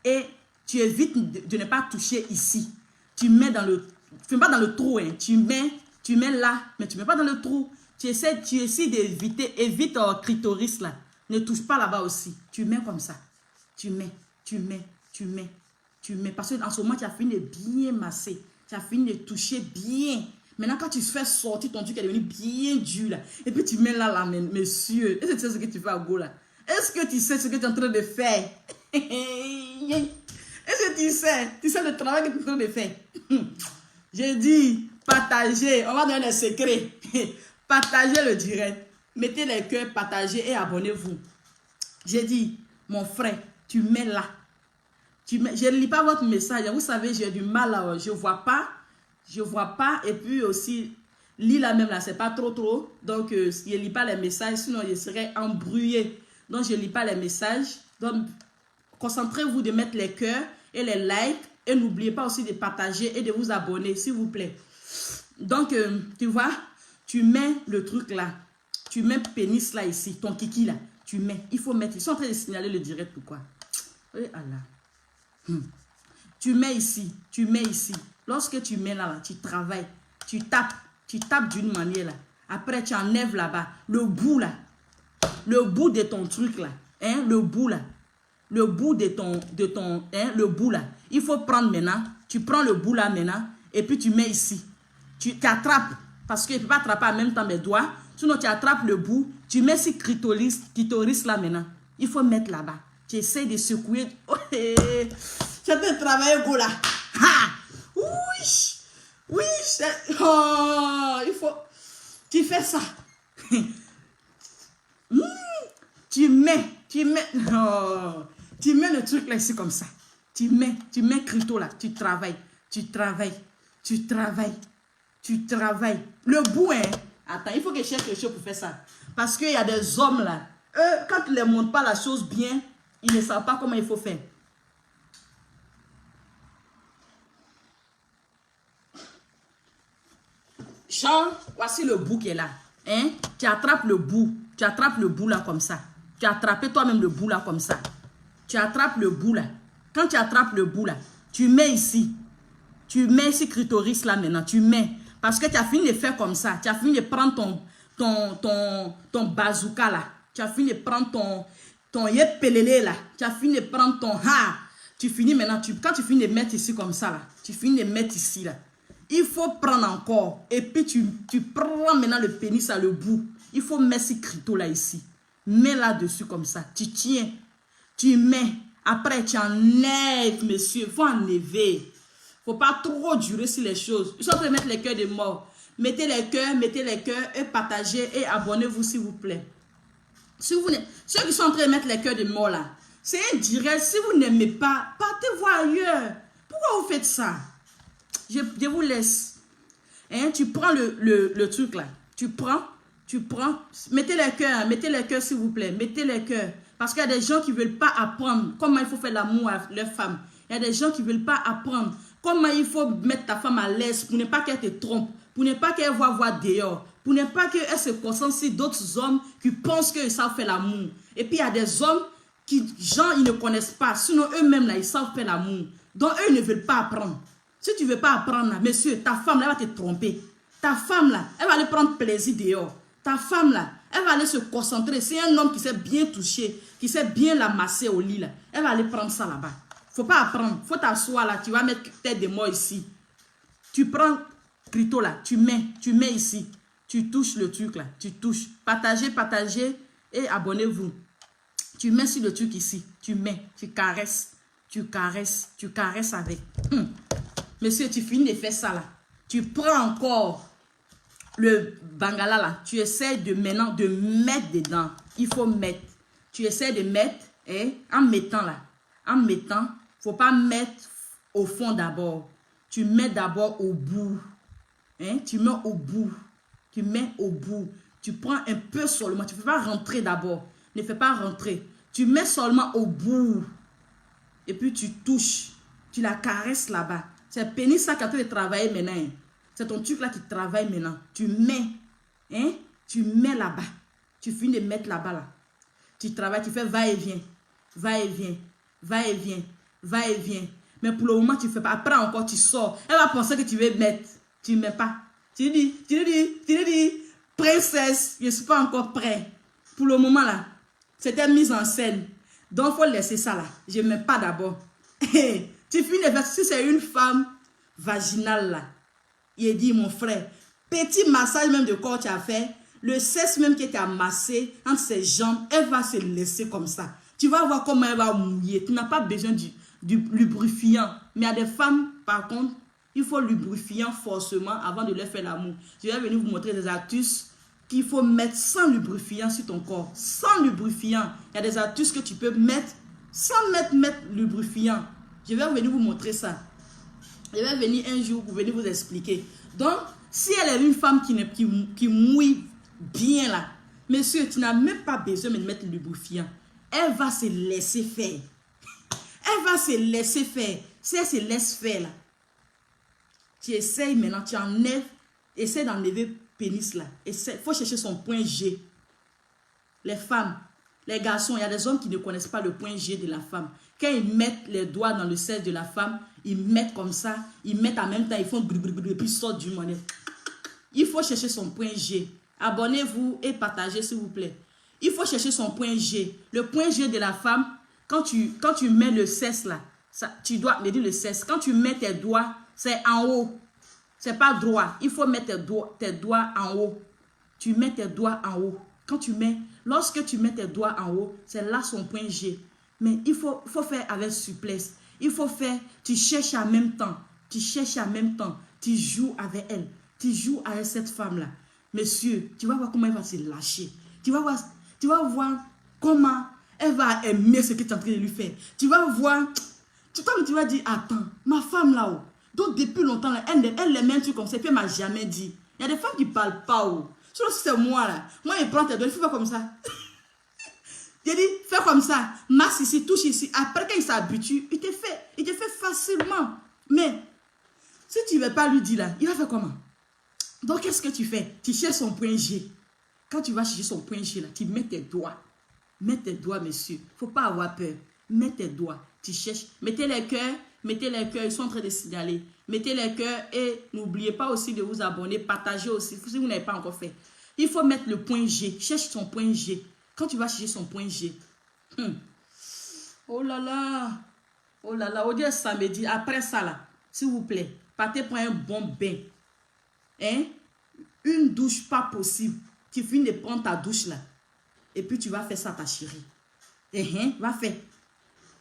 Et tu évites de ne pas toucher ici. Tu mets dans le... Tu mets pas dans le trou, hein. Tu mets là, mais tu mets pas dans le trou. Tu essaies d'éviter, évite clitoris là. Ne touche pas là-bas aussi. Tu mets comme ça. Tu mets. Parce qu'en ce moment, tu as fini de bien masser. Tu as fini de toucher bien. Maintenant, quand tu fais sortir ton truc, qui est devenu bien dur là. Et puis tu mets là, monsieur. Est-ce que tu sais ce que tu fais à go là? Est-ce que tu sais ce que tu es en train de faire? Est-ce que tu sais le travail que tu es en train de faire? J'ai dit, partagez. On va donner les secrets. Partagez le direct. Mettez les cœurs, partagez et abonnez-vous. J'ai dit, mon frère, tu mets là. Je ne lis pas votre message. Vous savez, j'ai du mal là. Je ne vois pas. Et puis aussi, lis là même là, c'est pas trop. Donc, je ne lis pas les messages. Sinon, je serais embrouillé. Donc, je ne lis pas les messages. Donc, concentrez-vous de mettre les cœurs et les likes. Et n'oubliez pas aussi de partager et de vous abonner, s'il vous plaît. Donc, tu vois, tu mets le truc là. Tu mets pénis là ici, ton kiki là. Tu mets, il faut mettre. Ils sont en train de signaler le direct, pourquoi? Oui, Allah. Tu mets ici. Lorsque tu mets là, tu travailles. Tu tapes d'une manière là. Après, tu enlèves là-bas. Le bout là. Le bout de ton truc là. hein, le bout là. Le bout de ton hein, le bout là. Il faut prendre maintenant. Tu prends le bout là maintenant. Et puis tu mets ici. Tu attrapes. Parce qu'il ne peut pas attraper en même temps mes doigts. Sinon tu attrapes le bout. Tu mets ce clitoris là maintenant. Il faut mettre là-bas. Tu essaies de secouer. Oh, hey. Tu as fait travailler go là. Ha! Oui! Oui! Oh, il faut... Tu fais ça. Tu mets oh, tu mets le truc là ici comme ça. Tu mets clito là. Tu travailles. Le bout, hein. Attends, il faut que je cherche quelque chose pour faire ça. Parce qu'il y a des hommes là. Eux, quand ils ne montrent pas la chose bien, ils ne savent pas comment il faut faire. Genre, voici le bout qui est là. Hein? Tu attrapes le bout. Tu attrapes le bout là comme ça. Tu as attrapé toi-même le bout là comme ça. Tu attrapes le bout là. Quand tu attrapes le bout là, tu mets ici. Tu mets ici clitoris là maintenant. Tu mets. Parce que tu as fini de faire comme ça. Tu as fini de prendre ton bazooka là. Tu as fini de prendre ton yepelele là. Tu as fini de prendre ton ha. Tu finis maintenant. Quand tu finis de mettre ici comme ça là. Tu finis de mettre ici là. Il faut prendre encore. Et puis tu prends maintenant le pénis à le bout. Il faut mettre ce crito là ici. Mets là-dessus comme ça. Tu tiens. Tu mets. Après tu enlèves, monsieur. Il faut enlever. Il ne faut pas trop durer sur les choses. Ils sont en train de mettre les cœurs de mort. Mettez les cœurs et partagez et abonnez-vous s'il vous plaît. Si vous, ceux qui sont en train de mettre les cœurs de mort là, c'est indirect. Si vous n'aimez pas, partez voir ailleurs. Pourquoi vous faites ça? Je vous laisse. Hein, tu prends le truc là. Tu prends. Mettez les cœurs s'il vous plaît. Mettez les cœurs. Parce qu'il y a des gens qui ne veulent pas apprendre comment il faut faire l'amour à leur femme. Il y a des gens qui ne veulent pas apprendre comment il faut mettre ta femme à l'aise pour ne pas qu'elle te trompe. Pour ne pas qu'elle voit dehors. Pour ne pas qu'elle se concentre sur d'autres hommes qui pensent qu'ils savent faire l'amour. Et puis il y a des hommes qui, genre, ils ne connaissent pas. Sinon eux-mêmes là, ils savent faire l'amour. Donc eux, ils ne veulent pas apprendre. Si tu ne veux pas apprendre là, monsieur, ta femme là, elle va te tromper. Ta femme là, elle va aller prendre plaisir dehors. Ta femme là, elle va aller se concentrer. C'est un homme qui s'est bien touché, qui s'est bien l'amasser au lit là. Elle va aller prendre ça là-bas. Faut pas apprendre. Faut t'asseoir là. Tu vas mettre tête de mort ici. Tu prends clito là. Tu mets ici. Tu touches le truc là. Tu touches. Partagez et abonnez-vous. Tu mets sur le truc ici. Tu mets. Tu caresses. Tu caresses avec. Monsieur, tu finis de faire ça là. Tu prends encore le bangala là. Tu essaies de maintenant de mettre dedans. Il faut mettre. Tu essaies de mettre en mettant là. En mettant. Faut pas mettre au fond d'abord. Tu mets d'abord au bout. Hein? Tu mets au bout. Tu mets au bout. Tu prends un peu seulement. Tu ne fais pas rentrer d'abord. Ne fais pas rentrer. Tu mets seulement au bout. Et puis tu touches. Tu la caresses là-bas. C'est le pénis ça qui a fait travailler maintenant. C'est ton truc là qui travaille maintenant. Tu mets. Hein? Tu mets là-bas. Tu finis de mettre là-bas là. Tu travailles. Tu fais va-et-vient. Va-et-vient. Va-et-vient. Va-et-vient. Mais pour le moment, tu ne fais pas. Après encore, tu sors. Elle va penser que tu veux mettre. Tu ne mets pas. Tu lui dis, princesse, je ne suis pas encore prêt. Pour le moment, là, c'était mise en scène. Donc, il faut laisser ça, là. Je ne mets pas d'abord. Tu finis de faire. Si c'est une femme vaginale, là, il dit, mon frère, petit massage même de corps tu as fait, le sexe même qui t'a massé entre ses jambes, elle va se laisser comme ça. Tu vas voir comment elle va mouiller. Tu n'as pas besoin du lubrifiant. Mais à des femmes, par contre, il faut lubrifiant forcément avant de leur faire l'amour. Je vais venir vous montrer des astuces qu'il faut mettre sans lubrifiant sur ton corps. Sans lubrifiant. Il y a des astuces que tu peux mettre sans mettre lubrifiant. Je vais venir vous montrer ça. Je vais venir un jour pour venir vous expliquer. Donc, si elle est une femme qui mouille bien là, monsieur, tu n'as même pas besoin de mettre le lubrifiant. Elle va se laisser faire. Elle va se laisser faire. Si elle se laisse faire là, tu essayes maintenant, tu enlèves, essaie d'enlever le pénis là. Il faut chercher son point G. Les femmes, les garçons, il y a des hommes qui ne connaissent pas le point G de la femme. Quand ils mettent les doigts dans le sexe de la femme, ils mettent comme ça, ils mettent en même temps, ils font brrr, et puis ils sortent du monnaie. Il faut chercher son point G. Abonnez-vous et partagez s'il vous plaît. Il faut chercher son point G. Le point G de la femme, quand tu mets le cesse là, ça, tu dois me dire le cesse. Quand tu mets tes doigts, c'est en haut. C'est pas droit. Il faut mettre tes doigts en haut. Tu mets tes doigts en haut. Lorsque tu mets tes doigts en haut, c'est là son point G. Mais il faut faire avec souplesse. Il faut faire, tu cherches en même temps. Tu cherches en même temps. Tu joues avec elle. Tu joues avec cette femme-là. Monsieur, tu vas voir comment elle va se lâcher. Tu vas voir comment elle va aimer ce que tu es en train de lui faire. Tu vas voir, tu vas dire, attends, ma femme là-haut. Donc depuis longtemps, là, elle les met un truc comme ça, et puis elle m'a jamais dit. Il y a des femmes qui ne parlent pas. Oh. Sinon, si c'est moi là, moi je prends tes doigts, il faut faire comme ça. J'ai dit, fais comme ça, masse ici, touche ici. Après, quand il s'habitue, il te fait facilement. Mais, si tu ne veux pas lui dire là, il va faire comment? Donc, qu'est-ce que tu fais? Tu cherches son point G. Quand tu vas chercher son point G là, tu mets tes doigts. Mets tes doigts, monsieur. Il ne faut pas avoir peur. Mets tes doigts. Tu cherches. Mettez les cœurs. Ils sont en train de signaler. Mettez les cœurs et n'oubliez pas aussi de vous abonner. Partagez aussi, si vous n'avez pas encore fait. Il faut mettre le point G. Cherche son point G. Quand tu vas chercher son point G. Oh là là. Oh là là. Au dieu samedi, après ça là, s'il vous plaît, partez prendre un bon bain. Hein? Une douche pas possible. Tu finis de prendre ta douche là. Et puis tu vas faire ça à ta chérie. Va faire.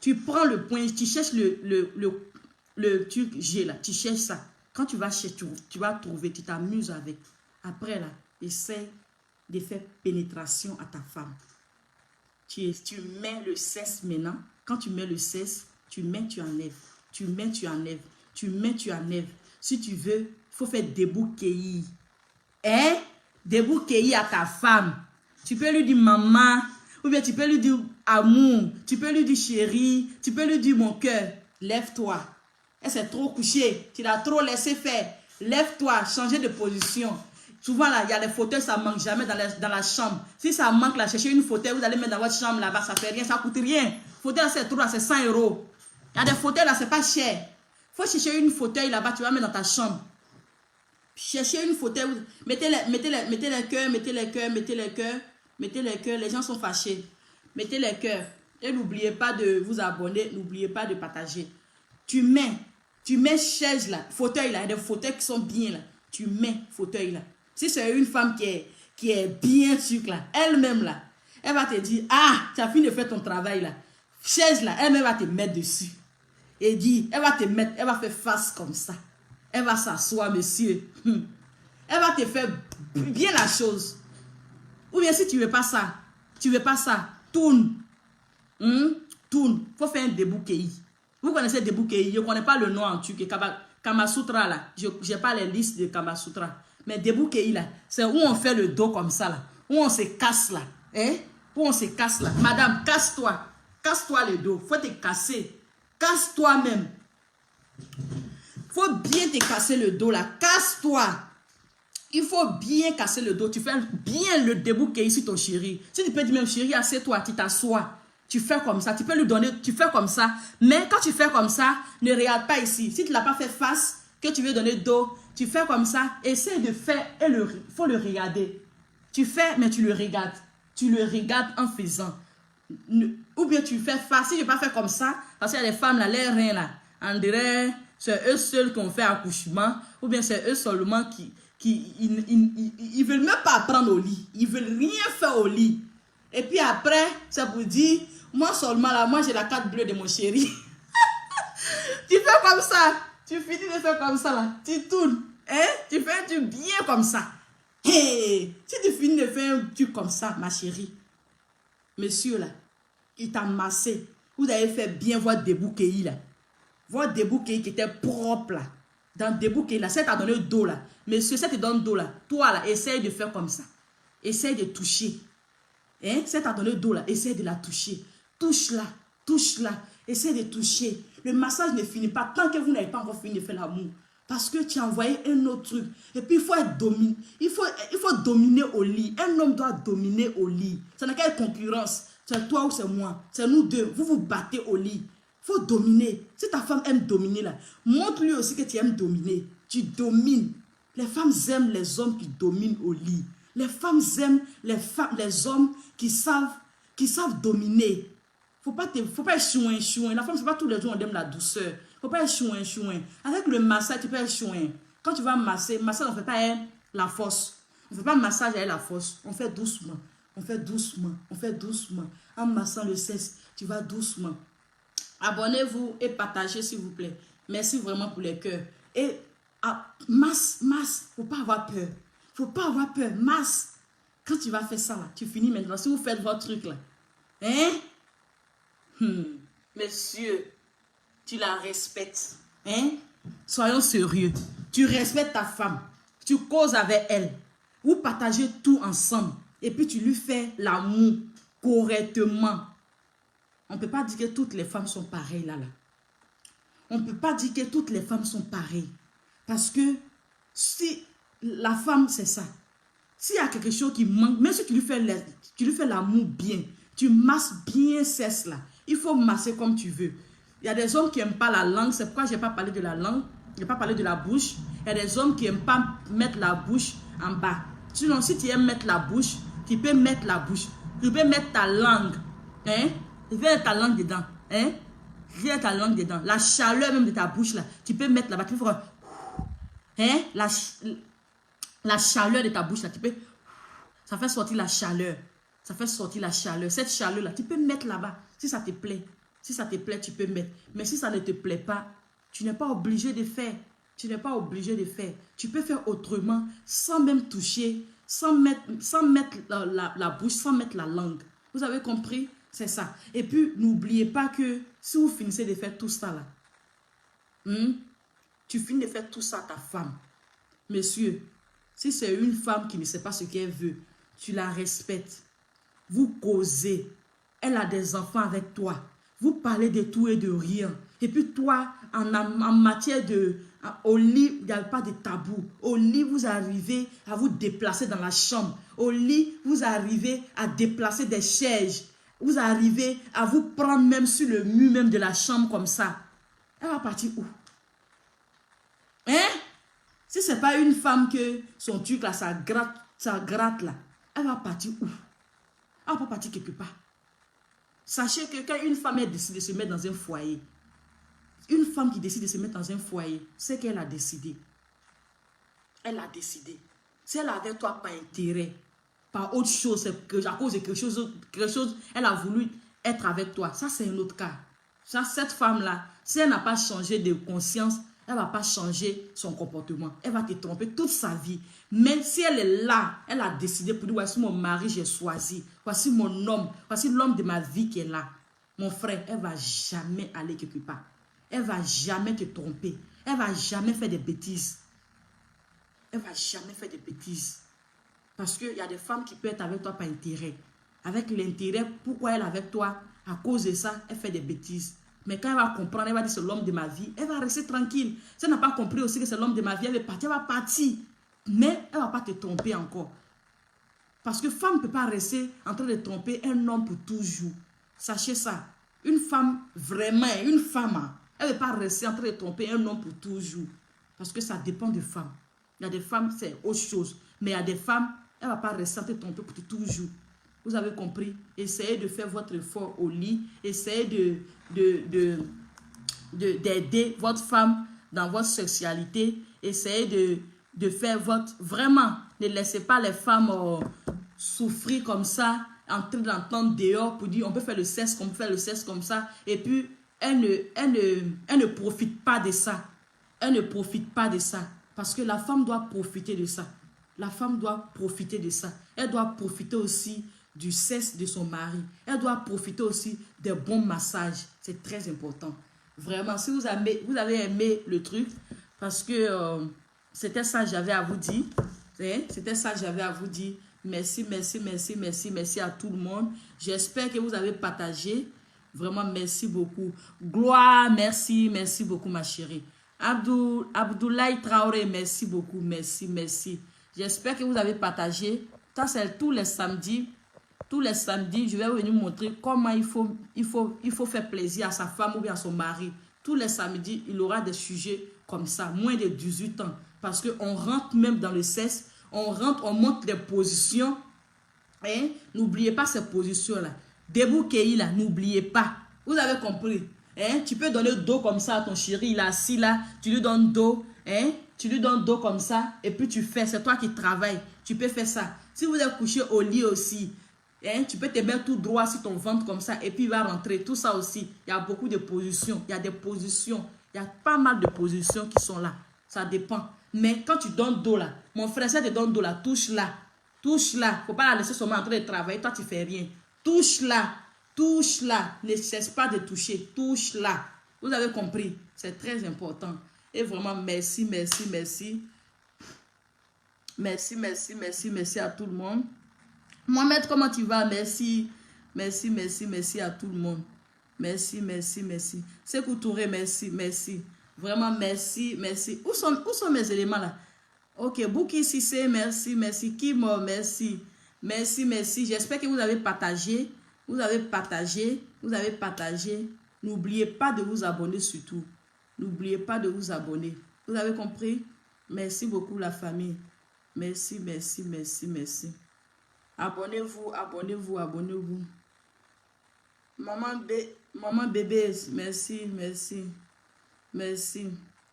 Tu prends le point, tu cherches le truc G là. Tu cherches ça. Quand tu vas chercher, tu vas trouver, tu t'amuses avec. Après là, essaie de faire pénétration à ta femme. Tu mets le cesse maintenant. Quand tu mets le cesse, tu mets, tu enlèves. Tu mets, tu enlèves. Tu mets, tu enlèves. Si tu veux, il faut faire debout kéi. Hein? Debout kéi à ta femme. Tu peux lui dire maman. Ou bien tu peux lui dire amour. Tu peux lui dire chérie. Tu peux lui dire mon cœur. Lève-toi. Elle s'est trop couchée. Tu l'as trop laissé faire. Lève-toi. Changer de position. Souvent, là, il y a des fauteuils, ça ne manque jamais dans la chambre. Si ça manque, là, cherchez une fauteuil, vous allez mettre dans votre chambre là-bas, ça ne fait rien, ça ne coûte rien. Fauteuil, c'est trop, c'est 100 €. Il y a des fauteuils, là, ce n'est pas cher. Il faut chercher une fauteuil là-bas, tu vas mettre dans ta chambre. Cherchez une fauteuil, mettez les cœurs, les gens sont fâchés. Mettez les cœurs. Et n'oubliez pas de vous abonner, n'oubliez pas de partager. Tu mets chaise là, fauteuil là, il y a des fauteuils qui sont bien là. Tu mets fauteuil là. Si c'est une femme qui est bien sûre là, elle-même là, elle va te dire, ah, tu as fini de faire ton travail là. Chaise là, elle-même va te mettre dessus. Et dit, elle va te mettre, elle va faire face comme ça. Elle va s'asseoir, monsieur. Elle va te faire bien la chose. Ou bien si tu ne veux pas ça, tourne. Tourne. Il faut faire un déboukéi. Vous connaissez déboukéi, je ne connais pas le nom en turc. Kamasutra là, je n'ai pas les listes de Kamasutra. Mais déboukéi là, c'est où on fait le dos comme ça là. Où on se casse là. Hein? Où on se casse là. Madame, casse-toi. Casse-toi le dos. Il faut te casser. Casse-toi même. Faut bien te casser le dos là. Casse-toi. Il faut bien casser le dos. Tu fais bien le débouquet ici ton chéri. Si tu peux dire même chéri, assieds-toi, tu t'assois. Tu fais comme ça. Tu peux lui donner, tu fais comme ça. Mais quand tu fais comme ça, ne regarde pas ici. Si tu ne l'as pas fait face, que tu veux donner dos, tu fais comme ça. Essaie de faire et il faut le regarder. Tu fais, mais tu le regardes. Tu le regardes en faisant. Ou bien tu fais face. Si je ne vais pas faire comme ça, parce qu'il y a des femmes là, les reins là, on dirait c'est eux seuls qui ont fait accouchement. Ou bien c'est eux seulement ils veulent même pas prendre au lit. Ils veulent rien faire au lit. Et puis après, ça vous dit, moi seulement là, moi j'ai la carte bleue de mon chéri. Tu fais comme ça. Tu finis de faire comme ça là. Tu tournes. Hein? Tu fais un truc bien comme ça. Hey! Si tu finis de faire un truc comme ça, ma chérie. Monsieur là, il t'a massé. Vous avez fait bien votre débouquet là. Votre débouquet qui était propre là. Dans débouquet là, ça t'a donné le dos là. Monsieur, ça te donne le dos là. Toi là, essaye de faire comme ça. Essaye de toucher. Hein? Ça t'a donné le dos là. Essaye de la toucher. Touche là. Touche là. Essaye de toucher. Le massage ne finit pas tant que vous n'avez pas encore fini de faire l'amour. Parce que tu as envoyé un autre truc. Et puis il faut être dominé. Il faut dominer au lit. Un homme doit dominer au lit. Ça n'a qu'à être concurrence. C'est toi ou c'est moi. C'est nous deux. Vous vous battez au lit. Il faut dominer. Si ta femme aime dominer là, montre-lui aussi que tu aimes dominer. Tu domines. Les femmes aiment les hommes qui dominent au lit. Les femmes aiment les hommes qui savent dominer. Faut pas être chouin. La femme, c'est pas tous les jours on aime la douceur. Faut pas être chouin. Avec le massage, tu peux être chouin. Quand tu vas masser, massage, on fait pas la force. On fait pas massage avec la force. On fait doucement. En massant le sexe, tu vas doucement. Abonnez-vous et partagez, s'il vous plaît. Merci vraiment pour les cœurs. Et masse. Faut pas avoir peur. Masse. Quand tu vas faire ça, là, tu finis maintenant. Si vous faites votre truc, là. Hein? Monsieur, tu la respectes. Hein? Soyons sérieux. Tu respectes ta femme. Tu causes avec elle. Vous partagez tout ensemble. Et puis tu lui fais l'amour correctement. On ne peut pas dire que toutes les femmes sont pareilles là. On ne peut pas dire que toutes les femmes sont pareilles. Parce que si la femme, c'est ça. S'il y a quelque chose qui manque, même si tu lui fais l'amour bien, tu masses bien cesse là. Il faut masser comme tu veux. Il y a des hommes qui n'aiment pas la langue. C'est pourquoi je n'ai pas parlé de la langue. Je n'ai pas parlé de la bouche. Il y a des hommes qui n'aiment pas mettre la bouche en bas. Sinon, si tu aimes mettre la bouche, tu peux mettre la bouche. Tu peux mettre ta langue. Hein? Tu peux mettre ta langue dedans. Hein? Viens ta langue dedans. La chaleur même de ta bouche là. Tu peux mettre là-bas. Tu peux faire... Hein? La chaleur de ta bouche là. Tu peux... Ça fait sortir la chaleur. Cette chaleur là. Tu peux mettre là-bas. Si ça te plaît. Si ça te plaît, tu peux mettre. Mais si ça ne te plaît pas, tu n'es pas obligé de faire. Tu peux faire autrement sans même toucher, sans mettre la bouche, sans mettre la langue. Vous avez compris? C'est ça. Et puis, n'oubliez pas que si vous finissez de faire tout ça là, tu finis de faire tout ça à ta femme. Monsieur, si c'est une femme qui ne sait pas ce qu'elle veut, tu la respectes. Vous causez. Elle a des enfants avec toi. Vous parlez de tout et de rien. Et puis toi, en matière de... Au lit, il n'y a pas de tabou. Au lit, vous arrivez à vous déplacer dans la chambre. Au lit, vous arrivez à déplacer des chaises. Vous arrivez à vous prendre même sur le mur même de la chambre comme ça. Elle va partir où? Hein? Si ce n'est pas une femme que son truc là, ça gratte là, elle va partir où? Elle va pas partir quelque part. Sachez que quand une femme décide de se mettre dans un foyer, une femme qui décide de se mettre dans un foyer, c'est qu'elle a décidé. Elle a décidé. Si elle a avec toi par intérêt, par autre chose, c'est à cause de quelque chose, elle a voulu être avec toi. Ça, c'est un autre cas. Ça, cette femme-là, si elle n'a pas changé de conscience, elle ne va pas changer son comportement. Elle va te tromper toute sa vie. Même si elle est là, elle a décidé pour dire, voici mon mari, j'ai choisi. Voici mon homme, voici l'homme de ma vie qui est là. Mon frère, elle ne va jamais aller quelque part. Elle ne va jamais te tromper. Elle ne va jamais faire des bêtises. Parce qu'il y a des femmes qui peuvent être avec toi par intérêt. Avec l'intérêt, pourquoi elle est avec toi? À cause de ça, elle fait des bêtises. Mais quand elle va comprendre, elle va dire c'est l'homme de ma vie, elle va rester tranquille. Si elle n'a pas compris aussi que c'est l'homme de ma vie, elle va partir. Mais elle ne va pas te tromper encore. Parce que femme ne peut pas rester en train de tromper un homme pour toujours. Sachez ça. Une femme, vraiment, elle ne peut pas rester en train de tromper un homme pour toujours. Parce que ça dépend des femmes. Il y a des femmes, c'est autre chose. Mais il y a des femmes, elle ne va pas rester en train de tromper pour toujours. Vous avez compris? Essayez de faire votre effort au lit. Essayez d'aider votre femme dans votre sexualité. Essayez de faire votre... Vraiment, ne laissez pas les femmes souffrir comme ça, en train d'entendre dehors pour dire on peut faire le sexe comme ça. Et puis, elle ne profite pas de ça. Elle ne profite pas de ça. Parce que la femme doit profiter de ça. La femme doit profiter de ça. Elle doit profiter aussi du sexe de son mari. Elle doit profiter aussi des bons massages. C'est très important. Vraiment, si vous avez aimé le truc, parce que c'était ça que j'avais à vous dire. C'était ça que j'avais à vous dire. Merci à tout le monde. J'espère que vous avez partagé. Vraiment, merci beaucoup. Gloire, merci beaucoup ma chérie. Abdoulaye Traoré, merci beaucoup. Merci. J'espère que vous avez partagé. Ça, c'est tous les samedis. Tous les samedis, je vais venir montrer comment il faut faire plaisir à sa femme ou bien à son mari. Tous les samedis, il aura des sujets comme ça, moins de 18 ans. Parce qu'on rentre même dans le sexe, On rentre, on monte les positions. Hein? N'oubliez pas ces positions-là. Debout Kei, là, n'oubliez pas. Vous avez compris? Hein? Tu peux donner dos comme ça à ton chéri, il est assis là, tu lui donnes dos. Hein? Tu lui donnes dos comme ça, et puis tu fais. C'est toi qui travailles. Tu peux faire ça. Si vous êtes couché au lit aussi, hein, tu peux te mettre tout droit sur ton ventre comme ça, et puis il va rentrer. Tout ça aussi, il y a beaucoup de positions. Il y a des positions. Il y a pas mal de positions qui sont là. Ça dépend. Mais quand tu donnes dos là, mon frère, ça te donne dos là, touche là. Touche là. Faut pas la laisser seulement en train de travailler. Toi, tu fais rien. Touche là. Touche là. Ne cesse pas de toucher. Touche là. Vous avez compris. C'est très important. Et vraiment, merci, merci, merci. Merci, merci, merci, merci à tout le monde. Mohamed, comment tu vas? Merci. Merci, merci, merci à tout le monde. Merci, merci, merci. Sekou Touré, merci, merci. Vraiment, merci, merci. Où sont mes éléments là? Ok, Bouki Sissé, merci, merci. Kimo, merci. Merci, merci. J'espère que vous avez partagé. Vous avez partagé. Vous avez partagé. N'oubliez pas de vous abonner surtout. N'oubliez pas de vous abonner. Vous avez compris? Merci beaucoup la famille. Merci, merci, merci, merci. Abonnez-vous, abonnez-vous, abonnez-vous. Maman bébé, merci, merci. Merci.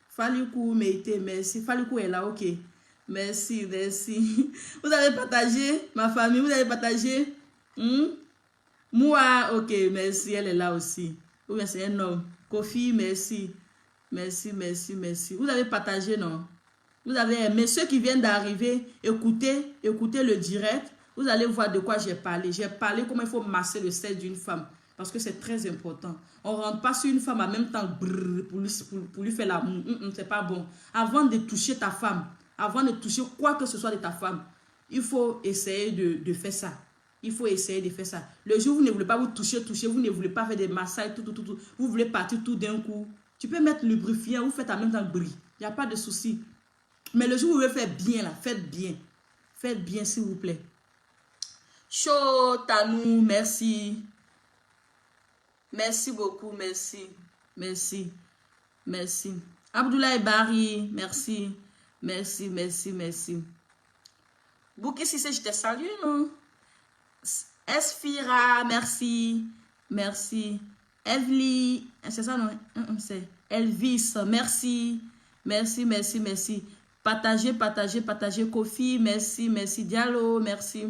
Falikou Meite, merci. Falikou est là, ok. Merci, merci. Vous avez partagé, ma famille, vous avez partagé. Moi, ok, merci, elle est là aussi. Ou bien c'est un homme. Kofi, merci. Merci, merci, merci. Vous avez partagé, non? Vous avez aimé. Ceux qui viennent d'arriver, écoutez le direct. Vous allez voir de quoi j'ai parlé. J'ai parlé comment il faut masser le sexe d'une femme. Parce que c'est très important. On ne rentre pas sur une femme en même temps pour lui faire l'amour. C'est pas bon. Avant de toucher ta femme, avant de toucher quoi que ce soit de ta femme, il faut essayer de faire ça. Il faut essayer de faire ça. Le jour où vous ne voulez pas vous toucher, vous ne voulez pas faire des massages, tout. Vous voulez partir tout d'un coup. Tu peux mettre lubrifiant, vous faites en même temps le bruit. Il n'y a pas de souci. Mais le jour où vous voulez faire bien, là, faites bien. Faites bien, s'il vous plaît. Chaud, Tanou, merci. Merci beaucoup, merci. Merci. Merci. Abdoulaye Barry, merci. Merci, merci, merci. Bouki Sissé, je te salue, non? Esfira, merci. Merci. Evely, c'est ça, non? C'est Elvis, merci. Merci, merci, merci. Partagez, partagez, partagez. Kofi, merci, merci. Diallo, merci.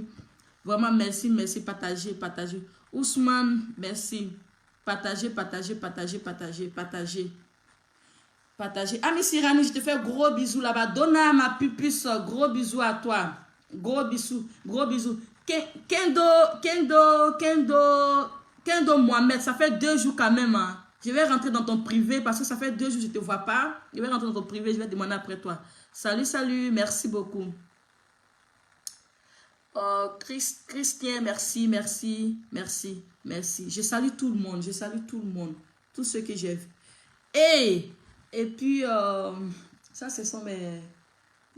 Vraiment, merci, merci. Partagez, partagez. Ousmane, merci. Partagez, partagez, partagez, partagez, partagez. Partagez. Ami Sirani, je te fais gros bisous là-bas. Donna, ma pupuce, gros bisous à toi. Gros bisous, gros bisous. Kendo Mohamed, ça fait 2 jours quand même. Hein. Je vais rentrer dans ton privé parce que ça fait 2 jours que je ne te vois pas. Je vais rentrer dans ton privé, je vais demander après toi. Salut, salut, merci beaucoup. Christian, merci, merci, merci, merci. Je salue tout le monde, je salue tout le monde. Tous ceux que j'ai vus. Et puis, ça, ce sont mes...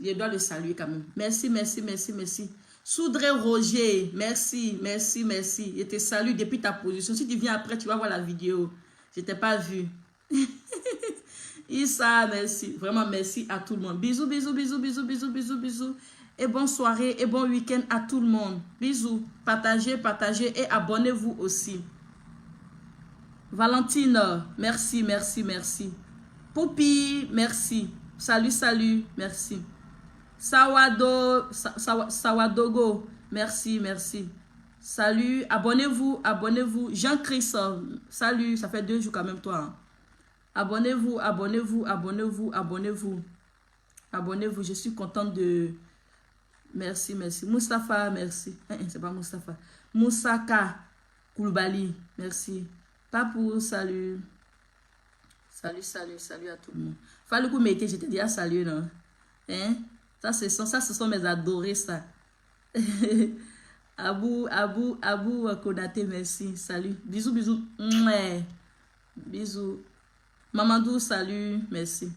Je dois le saluer quand même. Merci, merci, merci, merci. Soudré Roger, merci, merci, merci. Je te salue depuis ta position. Si tu viens après, tu vas voir la vidéo. Je ne t'ai pas vu. Issa, merci. Vraiment, merci à tout le monde. Bisous, bisous, bisous, bisous, bisous, bisous, bisous. Et bonne soirée et bon week-end à tout le monde. Bisous. Partagez, partagez et abonnez-vous aussi. Valentine, merci, merci, merci. Poupi, merci. Salut, salut, merci. Sawadogo, merci, merci. Salut, abonnez-vous, abonnez-vous. Jean-Christ, salut, ça fait 2 jours quand même toi. Hein. Abonnez-vous, abonnez-vous, abonnez-vous, abonnez-vous. Abonnez-vous, je suis contente de... Merci, merci. Moustapha, merci. C'est pas Moustapha. Moussaka Koulibaly, merci. Papou, salut. Salut, salut, salut à tout le monde. Falikou Meite, je t'ai dit à saluer, non? Hein? Ça, ce sont mes adorés, ça. Abou Konate, merci. Salut. Bisous, bisous. Mouais. Bisous. Mamadou, salut. Merci.